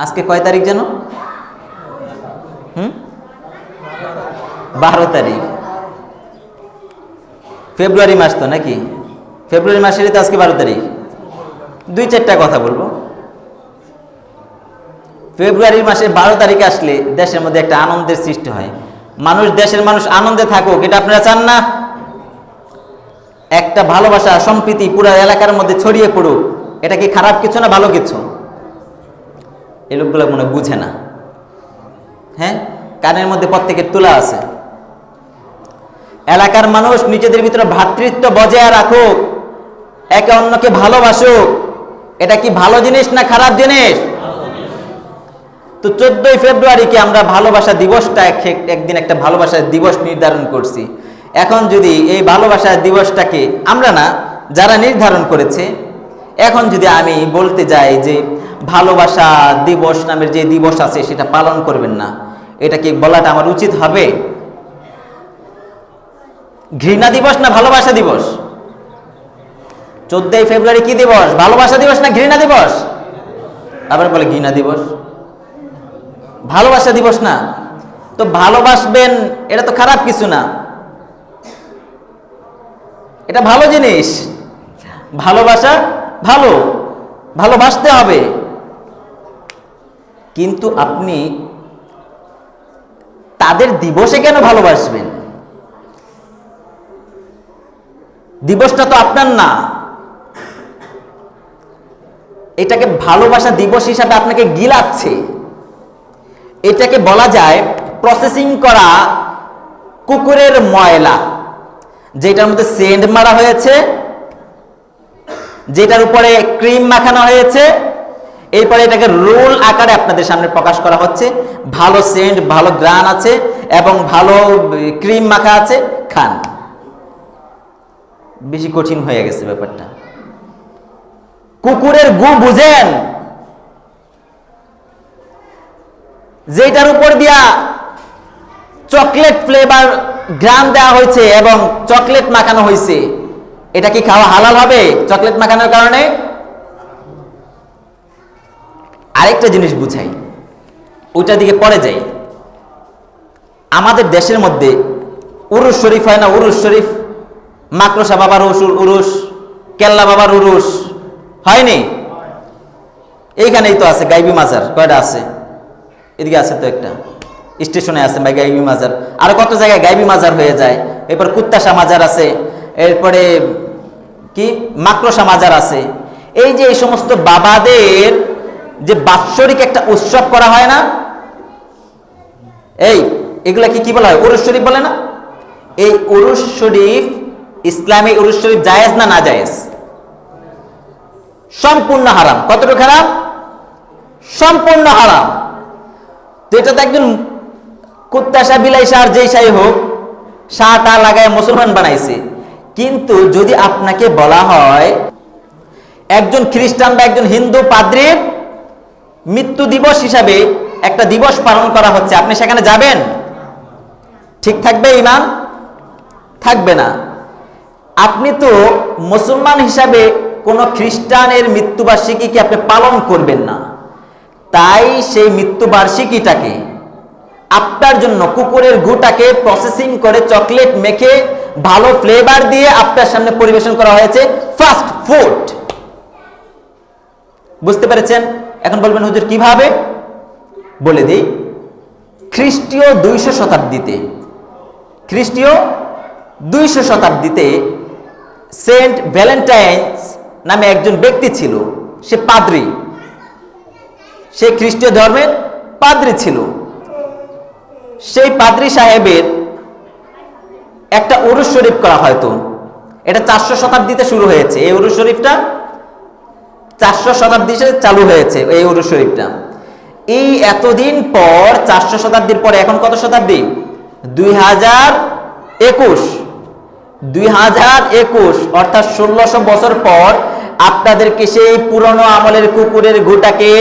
আজকে কয় তারিখ যেন? 12 তারিখ ফেব্রুয়ারি মাস তো নাকি? ফেব্রুয়ারি মাসেরই তো আজকে 12 তারিখ। 2-4টা কথা বলবো। ফেব্রুয়ারি মাসে 12 তারিখ আসলে দেশের মধ্যে একটা আনন্দের সৃষ্টি হয়। দেশের মানুষ আনন্দে থাকুক, এটা আপনারা চান না? একটা ভালোবাসা সম্প্রীতি পুরো এলাকার মধ্যে ছড়িয়ে পড়ুক, এটা কি খারাপ কিছু না ভালো কিছু? এই লোকগুলো মনে বুঝে না। হ্যাঁ, কানের মধ্যে প্রত্যেকের তুলা আছে। এলাকার মানুষ নিজেদের ভিতরে ভ্রাতৃত্ব বজায় রাখুক, একে অন্যকে ভালোবাসুক, এটা কি ভালো জিনিস না খারাপ জিনিস? তো 14ই ফেব্রুয়ারিকে আমরা ভালোবাসা দিবসটা একদিন একটা ভালোবাসা দিবস নির্ধারণ করছি। এখন যদি এই ভালোবাসা দিবসটাকে আমরা না, যারা নির্ধারণ করেছে, এখন যদি আমি বলতে যাই যে ভালোবাসা দিবস নামের যে দিবস আছে সেটা পালন করবেন না, এটা কি বলাটা আমার উচিত হবে? ঘৃণা দিবস না ভালোবাসা দিবস? 14ই ফেব্রুয়ারি কি দিবস? ভালোবাসা দিবস না ঘৃণা দিবস? আবার বলে ঘৃণা দিবস, ভালোবাসা দিবস না। তো ভালোবাসবেন, এটা তো খারাপ কিছু না, এটা ভালো জিনিস। ভালোবাসা ভালো, ভালোবাসতে হবে। কিন্তু আপনি তাদের দিবসে কেন ভালোবাসবেন? দিবসটা তো আপনার না। এটাকে ভালোবাসা দিবস হিসাবে আপনাকে গিলাচ্ছে। এটাকে বলা যায় প্রসেসিং করা কুকুরের ময়লা, যেটার মধ্যে সেন্ট মারা হয়েছে, যেটার উপরে ক্রিম মাখানো হয়েছে, এরপরে এটাকে রোল আকারে আপনাদের সামনে প্রকাশ করা হচ্ছে। ভালো সেন্ট, ভালো গ্রান আছে এবং ভালো ক্রিম মাখা আছে, খান। বেশি কঠিন হয়ে গেছে ব্যাপারটা। কুকুরের গু বুঝেন? যেটার উপর দিয়া চকলেট ফ্লেভার গ্রাম দেওয়া হয়েছে এবং চকলেট মাখানো হয়েছে, এটা কি খাওয়া হালাল হবে চকলেট মাখানোর কারণে? আরেকটা জিনিস বুঝাই, ওইটার দিকে পরে যাই। আমাদের দেশের মধ্যে উরুস শরীফ হয় না? উরুস শরীফ, মাকড়সা বাবার উরুস, কেল্লা বাবার উরুস হয়নি? এইখানেই তো আছে গাইবি মাজার। কয়টা আছে? এদিকে আছে তো একটা, স্টেশনে আছে ভাই গাইবি মাজার। আরো কত জায়গায় গাইবি মাজার হয়ে যায়। এরপর কুত্তাশা মাজার আছে, এরপরে কি মাকড়সা মাজার আছে। এই যে এই সমস্ত বাবাদের যে বাৎসরিক একটা উৎসব করা হয় না, এগুলা কি বলা হয়? উরুস শরীফ বলে না? এই উরুস শরীফ, ইসলামী উরুস শরীফ জায়েজ না না জায়েজ? সম্পূর্ণ হারাম। কতটুকু হারাম? সম্পূর্ণ হারাম। তো এটা তো একজন কুত্তাশা বিলাইশা আর যেই সাই হোক, শাহটা লাগায় মুসলমান বানাইছে। কিন্তু যদি আপনাকে বলা হয় একজন খ্রিস্টান বা একজন হিন্দু পাদ্রীর মৃত্যু দিবস হিসাবে একটা দিবস পালন করা হচ্ছে, আপনি সেখানে যাবেন? ঠিক থাকবে ঈমান? থাকবে না। আপনি তো মুসলমান হিসাবে কোন খ্রিস্টানের মৃত্যুবার্ষিকীকে আপনি পালন করবেন না। তাই সেই মৃত্যুবার্ষিকীটাকে আপনার জন্য কুকুরের গুটাকে প্রসেসিং করে চকলেট মেখে ভালো ফ্লেভার দিয়ে আপনার সামনে পরিবেশন করা হয়েছে ফাস্ট ফুড। বুঝতে পেরেছেন? এখন বলবেন হুজুর কিভাবে? বলে দিই। খ্রিস্টীয় 200 শতাব্দীতে সেন্ট ভ্যালেন্টাইন্স নামে একজন ব্যক্তি ছিল। সে পাদ্রী, সে খ্রিস্টীয় ধর্মের পাদ্রী ছিল। সেই পাদ্রী সাহেবের একটা উরুস শরীফ করা হয়তো, এটা 400 শতাব্দীতে শুরু হয়েছে। এই উরুস শরীফটা 400 শতাব্দীতে চালু হয়েছে। এই উরুস শরীফটা এই এতদিন পর, 400 শতাব্দীর পরে এখন কত শতাব্দী? 2021, অর্থাৎ 1600 বছর পর আপনাদেরকে সেই পুরনো আমলের কুকুরের গুটাকে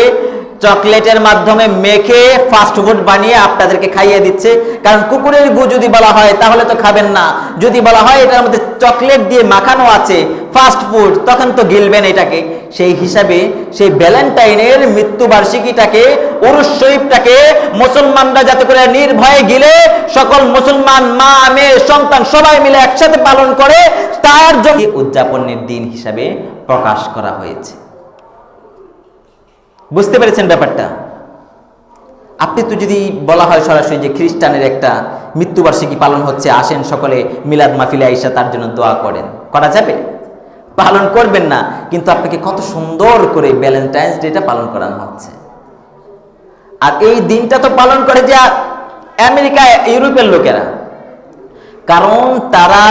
চকলেটের মাধ্যমে মেখে ফাস্ট ফুড বানিয়ে আপনাদেরকে খাইয়ে দিচ্ছে। কারণ কুকুরের গু যদি বলা হয় তাহলে তো খাবেন না, যদি বলা হয় এটার মধ্যে চকলেট দিয়ে মাখানো আছে, ফাস্ট ফুড, তখন তো গিলবেন এটাকে। সেই হিসাবে সেই ভ্যালেন্টাইনের মৃত্যুবার্ষিকীটাকে, উরুস শরীফটাকে মুসলমানরা যাতে করে নির্ভয়ে গিলে সকল মুসলমান মা মেয়ে সন্তান সবাই মিলে একসাথে পালন করে, তার জন্য উদযাপনের দিন হিসাবে প্রকাশ করা হয়েছে। বুঝতে পেরেছেন ব্যাপারটা? আপনি তো যদি বলা হয় সরাসরি যে খ্রিস্টানের একটা মৃত্যুবার্ষিকী পালন হচ্ছে, আসেন সকলে মিলাদ মাহফিলে আইসা তার জন্য দোয়া করেন, করা যাবে? পালন করবেন না, কিন্তু আপনাকে কত সুন্দর করে ভ্যালেন্টাইন্স ডেটা পালন করানো হচ্ছে। আর এই দিনটা তো পালন করে যে আমেরিকা ইউরোপের লোকেরা, কারণ তারা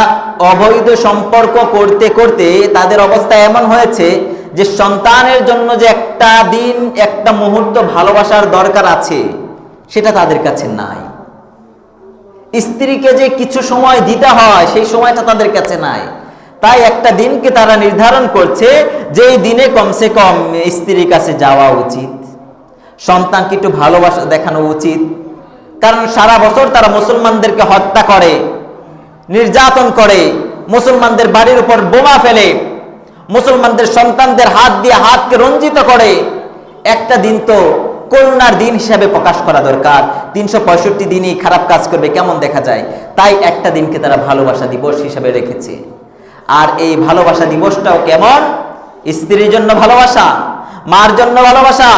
অবৈধ সম্পর্ক করতে করতে তাদের অবস্থা এমন হয়েছে যে সন্তানের জন্য যে একটা দিন একটা মুহূর্ত ভালোবাসার দরকার আছে সেটা তাদের কাছে নাই। স্ত্রীকে যে কিছু সময় দিতে হয় সেই সময়টা তাদের কাছে নাই। তাই একটা দিনকে তারা নির্ধারণ করছে যে এই দিনে কমসে কম স্ত্রীর কাছে যাওয়া উচিত, সন্তানকে একটু ভালোবাসা দেখানো উচিত। কারণ সারা বছর তারা মুসলমানদেরকে হত্যা করে, নির্যাতন করে, মুসলমানদের বাড়ির উপর বোমা ফেলে, মুসলমানদের সন্তানদের হাত দিয়ে হাতকে রঞ্জিত করে। একটা দিন তো করুণার দিন হিসাবে প্রকাশ করা দরকার। 365 দিনই খারাপ কাজ করবে কেমন দেখা যায়। তাই একটা দিনকে তারা ভালোবাসা দিবস হিসাবে রেখেছে। আর এই ভালোবাসা দিবসটাও কেমন? স্ত্রীর জন্য ভালোবাসা, মার জন্য ভালোবাসা,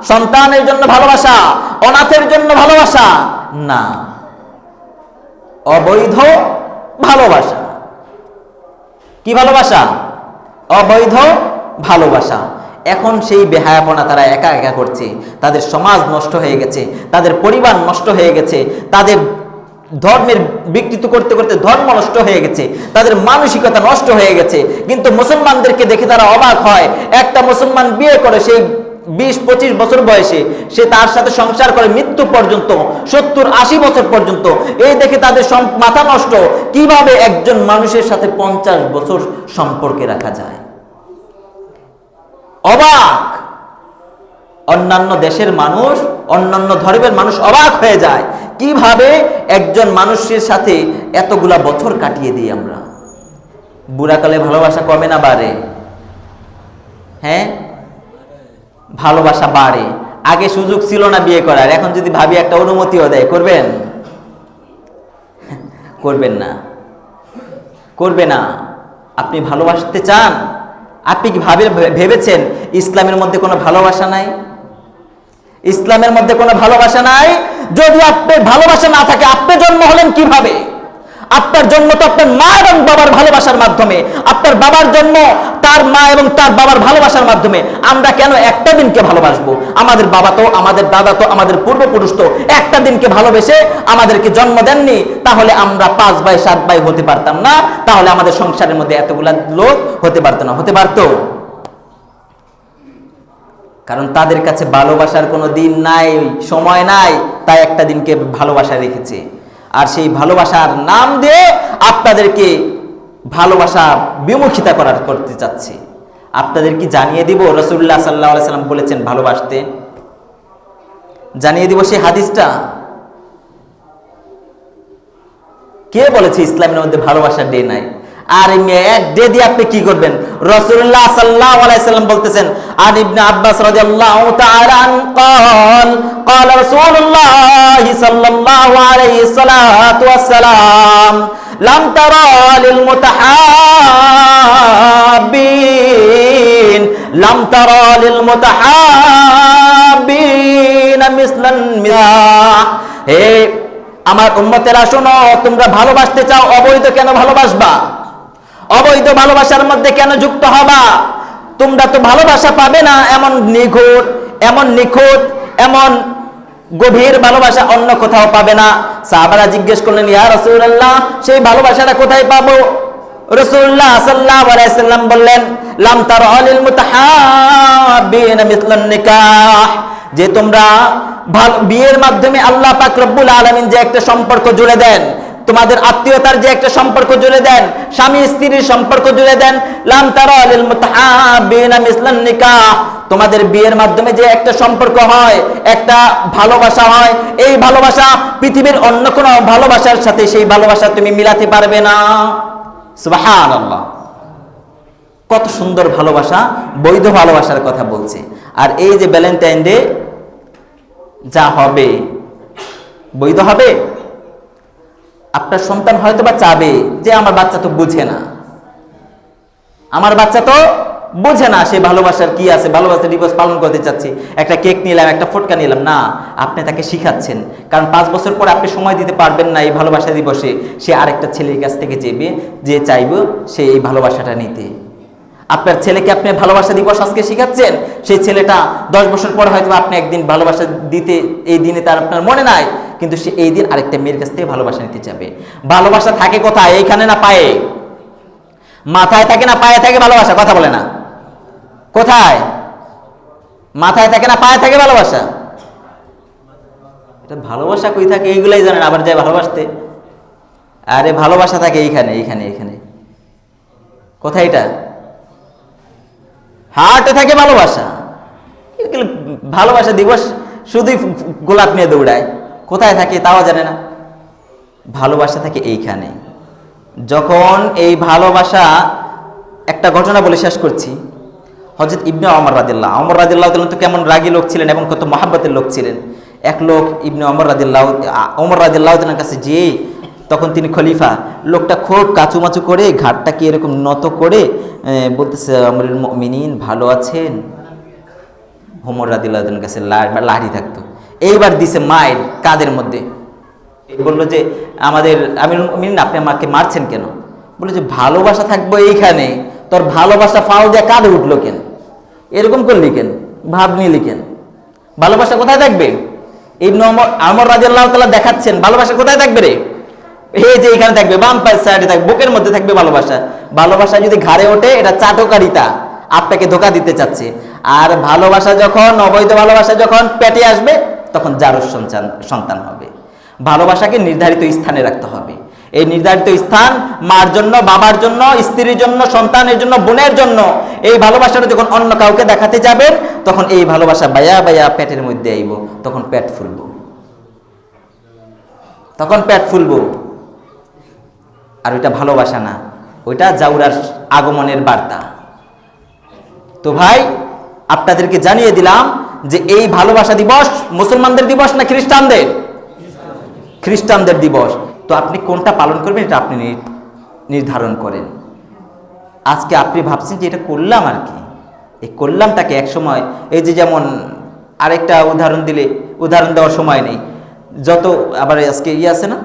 সন্তানের জন্য ভালোবাসা, অনাথের জন্য ভালোবাসা না, অবৈধ ভালোবাসা। কি ভালোবাসা? অবৈধ ভালোবাসা। এখন সেই বেহায়াপনা তারা একা একা করছে। তাদের সমাজ নষ্ট হয়ে গেছে, তাদের পরিবার নষ্ট হয়ে গেছে, তাদের ধর্মের বিকৃত করতে করতে ধর্ম নষ্ট হয়ে গেছে, তাদের মানসিকতা নষ্ট হয়ে গেছে। কিন্তু মুসলমানদেরকে দেখে তারা অবাক হয়। একটা মুসলমান বিয়ে করে সেই 20-25 বছর বয়সে, সে তার সাথে সংসার করে মৃত্যু পর্যন্ত, 70-80 বছর পর্যন্ত। এই দেখে তাদের মাথা নষ্ট, কিভাবে একজন মানুষের সাথে 50 বছর সম্পর্কে রাখা যায়। অবাক। অন্যান্য দেশের মানুষ, অন্যান্য ধর্মের মানুষ অবাক হয়ে যায়, কিভাবে একজন মানুষের সাথে এতগুলা বছর কাটিয়ে দিই আমরা। বুড়াকালে ভালোবাসা কমে না বাড়ে? হ্যাঁ, ভালোবাসা বাড়ে। আগে সুযোগ ছিল না বিয়ে করার, এখন যদি ভাবি একটা অনুমতিও দেয়, করবেন? করবেন না, করবে না। আপনি ভালোবাসতে চান? আপনি কি ভেবেছেন ইসলামের মধ্যে কোনো ভালোবাসা নাই? ইসলামের মধ্যে কোনো ভালোবাসা নাই। যদি আপনার ভালোবাসা না থাকে, আপনি জন্ম হলেন কিভাবে? আপনার জন্ম তো আপনার মা এবং বাবার ভালোবাসার মাধ্যমে। আপনার বাবার জন্ম তার মা এবং তার বাবার ভালোবাসার মাধ্যমে। আমরা কেন একটা দিনকে ভালোবাসবো? আমাদের বাবা তো, আমাদের দাদা তো, আমাদের পূর্বপুরুষ তো একটা দিনকে ভালোবেসে আমাদেরকে জন্ম দেননি। তাহলে আমরা 5 ভাই 7 ভাই হতে পারতাম না? তাহলে আমাদের সংসারের মধ্যে এতগুলা লোক হতে পারতো না? হতে পারতো। কারণ তাদের কাছে ভালোবাসার কোনো দিন নাই, সময় নাই, তাই একটা দিনকে ভালোবাসা রেখেছে। আর সেই ভালোবাসার নাম দিয়ে আপনাদেরকে ভালোবাসা বিমুখিতা করতে চাচ্ছে। আপনাদের কি জানিয়ে দিব রাসূলুল্লাহ সাল্লাল্লাহু আলাইহি সাল্লাম বলেছেন ভালোবাসতে? জানিয়ে দিব সেই হাদিসটা। কে বলেছে ইসলামের মধ্যে ভালোবাসার ডে নাই? আর এক ডে দিয়ে আপনি কি করবেন? রাসূলুল্লাহ সাল্লাল্লাহু আলাইহি সাল্লাম বলতেছেন, আন ইবনে আব্বাস রাদিয়াল্লাহু তাআলা আন قال رسول الله صلى الله عليه الصلاة والسلام لم ترى للمتحابين مثل النساء। হে আমার উম্মতেরা শোনো, তোমরা ভালোবাসতে চাও, অবৈধ কেন ভালোবাসবা? অবৈধ ভালোবাসার মধ্যে কেন যুক্ত হবা? তোমরা তো ভালোবাসা পাবে না এমন নিখুঁত, এমন গভীর ভালোবাসা অন্য কোথাও পাবে না। সাহাবারা জিজ্ঞেস করলেন, ইয়া রাসূলুল্লাহ, সেই ভালোবাসাটা কোথায় পাবো? রাসূলুল্লাহ সাল্লাল্লাহু আলাইহি সাল্লাম বললেন, লাম তারা লিল মুতাহাব্বিনা মিসলান নিকাহ, যে তোমরা বিয়ের মাধ্যমে আল্লাহ পাক রব্বুল আলামিন যে একটা সম্পর্ক জুড়ে দেন, তোমাদের আত্মীয়তার যে একটা সম্পর্ক জুড়ে দেন, স্বামী স্ত্রীর সম্পর্ক জুড়ে দেন, লাম তারা লিল মুতাহাব্বিনা মিসলান নিকাহ, তোমাদের বিয়ের মাধ্যমে যে একটা সম্পর্ক হয়, একটা ভালোবাসা হয়, এই ভালোবাসা পৃথিবীর অন্য কোনো ভালোবাসার সাথে সেই ভালোবাসা তুমি মিলাতে পারবে না। সুবহানাল্লাহ। কত সুন্দর ভালোবাসা, বৈধ ভালোবাসার কথা বলছে। আর এই যে ভ্যালেন্টাইন ডে যা হবে, বৈধ হবে। আপনার সন্তান হয়তো বা চাবে যে আমার বাচ্চা তো বুঝে না, আমার বাচ্চা তো বোঝে না সে ভালোবাসার কি আছে, ভালোবাসার দিবস পালন করতে চাচ্ছি, একটা কেক নিলাম, একটা ফুটকা নিলাম। না, আপনি তাকে শিখাচ্ছেন, কারণ 5 বছর পর আপনি সময় দিতে পারবেন না এই ভালোবাসা দিবসে, সে আরেকটা ছেলের কাছ থেকে যে চাইবে সে এই ভালোবাসাটা নিতে। আপনার ছেলেকে আপনি ভালোবাসা দিবস আজকে শিখাচ্ছেন, সেই ছেলেটা 10 বছর পর হয়তো আপনি একদিন ভালোবাসা দিতে, এই দিনে তার আপনার মনে নাই, কিন্তু সে এই দিন আরেকটা মেয়ের কাছ থেকে ভালোবাসা নিতে চাবে। ভালোবাসা থাকে কোথায়? এইখানে না পায়ে? মাথায় থাকে না পায়ে থাকে ভালোবাসা? কথা বলে না। কোথায়? মাথায় থাকে না পায়ে থাকে ভালোবাসা? এটা ভালোবাসা কই থাকে এইগুলাই জানেন, আবার যায় ভালোবাসতে। আরে ভালোবাসা থাকে এইখানে, এইখানে, এইখানে। কোথায় এটা? হার্টে থাকে ভালোবাসা। ভালোবাসা দিবস শুধুই গোলাপ নিয়ে দৌড়ায়, কোথায় থাকে তাও জানে না। ভালোবাসা থাকে এইখানে। যখন এই ভালোবাসা, একটা ঘটনা বলে শেষ করছি। হযরত ইবনে ওমর রাদিয়াল্লাহু তাআলা তো কেমন রাগী লোক ছিলেন এবং কত মহাব্বতের লোক ছিলেন। এক লোক ইবনে ওমর রাদিয়াল্লাহু তাআলার কাছে যে, তখন তিনি খলিফা, লোকটা খুব কাচুমাচু করে ঘাটটাকে এরকম নত করে বলতেছে, আমরুল মুমিনিন ভালো আছেন? ওমর রাদিয়াল্লাহু তাআলার কাছে লাঠি থাকতো, এইবার দিছে মায়ের কাদের মধ্যে। বললো যে আমাদের আমিরুল মুমিনিন আপনি আমাকে মারছেন কেন? বলে যে ভালোবাসা থাকবো এইখানে, তোর ভালোবাসা ফাও দিয়ে কাঁধে উঠলো কেন? এরকম করলি কেন? ভাব নিলি কেন? ভালোবাসা কোথায় থাকবে? ইবনে ওমর রাদিয়াল্লাহু তাআলা দেখাচ্ছেন ভালোবাসা কোথায় থাকবে রে? এই যে এখানে থাকবে, বাম পায়ের সাইডে থাকবে, বুকের মধ্যে থাকবে ভালোবাসা। ভালোবাসা যদি ঘাড়ে ওঠে এটা চাটকারিতা, আপনাকে ধোকা দিতে চাচ্ছে। আর ভালোবাসা যখন, অবৈধ ভালোবাসা যখন পেটে আসবে তখন জারজ সন্তান হবে। ভালোবাসাকে নির্ধারিত স্থানে রাখতে হবে। এই নির্ধারিত স্থান মার জন্য, বাবার জন্য, স্ত্রীর জন্য, সন্তানের জন্য, বোনের জন্য। এই ভালোবাসাটা যখন অন্য কাউকে দেখাতে যাবেন তখন এই ভালোবাসা বায়া বায়া পেটের মধ্যে আইব, তখন পেট ফুলবো, তখন পেট ফুলবো। আর ওইটা ভালোবাসা না, ওইটা জাউরার আগমনের বার্তা। তো ভাই, আপনাদেরকে জানিয়ে দিলাম যে এই ভালোবাসা দিবস মুসলমানদের দিবস না খ্রিস্টানদের? খ্রিস্টানদের দিবস। তো আপনি কোনটা পালন করবেন এটা আপনি নির্ধারণ করেন। আজকে আপনি ভাবছেন যে এটা করলাম আর কি, এই করলামটাকে এক সময়, এই যে যেমন আরেকটা উদাহরণ দেওয়ার সময় নেই, যত আবার আজকে আছে না,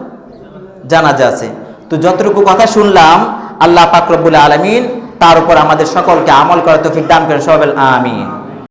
জানাজা আছে, তো যতটুকু কথা শুনলাম আল্লাহ পাক রব্বুল আলামিন তার উপর আমাদের সকলকে আমল করার তৌফিক দান করেন, সবাই আমিন।